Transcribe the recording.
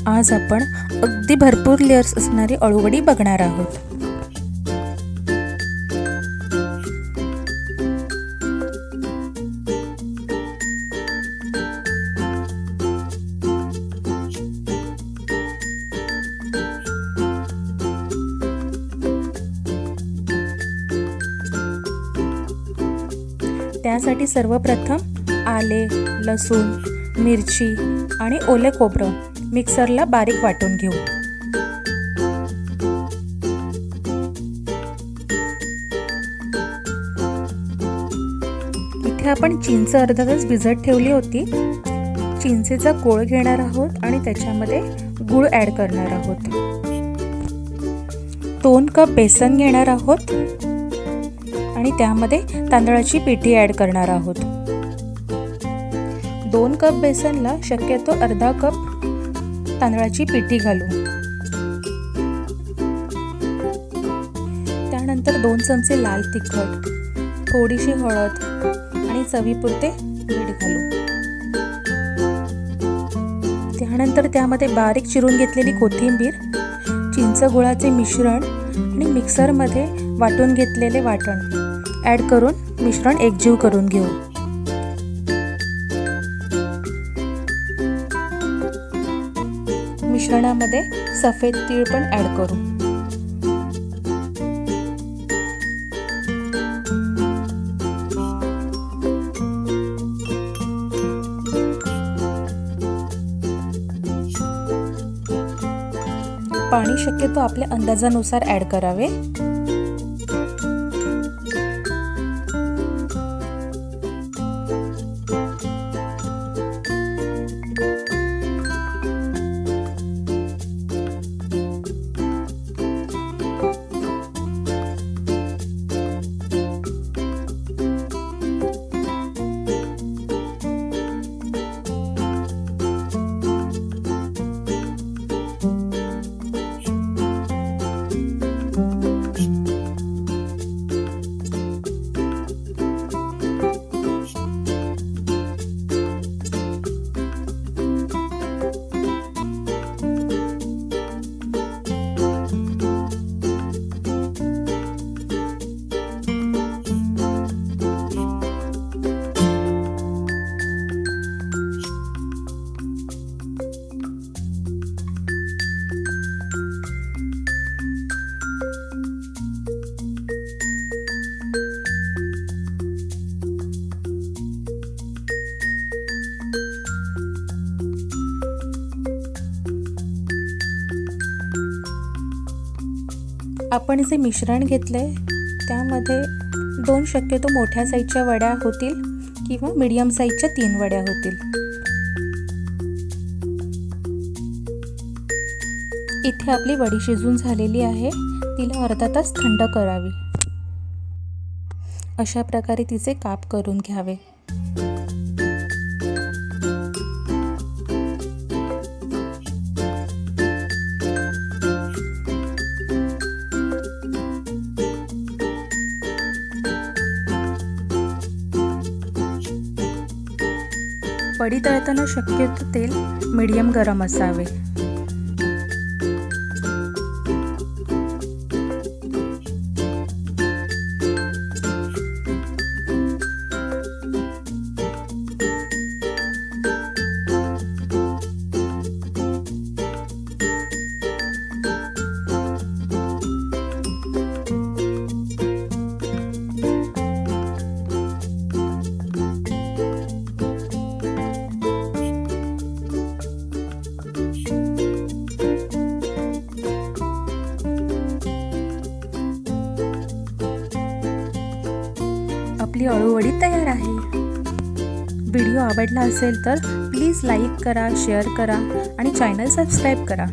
आज आपण अगदी भरपूर लेयर्स असणारी अळूवडी बघणार आहोत। त्यासाठी सर्वप्रथम आले, लसूण, मिरची आणि ओले खोबरं मिक्सरला बारीक वाटून घेऊ। इथे आपण चिंच अर्धा तास भिजत ठेवली होती। चिंचेचा कोळ घेणार आहोत आणि त्याच्यामध्ये गूळ ॲड करणार आहोत। 2 कप बेसन घेणार आहोत आणि त्यामध्ये तांदळाची पिठी ॲड करणार आहोत। 2 कप बेसनला शक्यतो अर्धा कप तांदळाची पिठी घालू। त्यानंतर 2 चमचे लाल तिखट, थोडीशी हळद आणि चवीपुरते मीठ घालू। त्यानंतर त्यामध्ये बारीक चिरून घेतलेली कोथिंबीर, चिंच गुळाचे मिश्रण आणि मिक्सरमध्ये वाटून घेतलेले वाटण ॲड करून मिश्रण एकजीव करून घेऊ। मिश्रणामध्ये सफेद तीळ पण ॲड करू। पाणी शक्यतो आपल्या अंदाजानुसार ॲड करावे। आपण जे मिश्रण घेतलंय त्यामध्ये 2 शक्यतो मोठ्या साईजच्या वड्या होतील किंवा मीडियम साईजच्या 3 वड्या होतील। इथे आपली वडी शिजून झालेली आहे। तिला अर्धा तास थंड करावी। अशा प्रकारे तिचे काप करून घ्यावे। वडी तळताना शक्यतो तेल मीडियम गरम असावे। आपली अळूवडी तयार आहे। व्हिडिओ आवडला असेल तर प्लीज लाईक करा, शेअर करा आणि चॅनल सबस्क्राईब करा।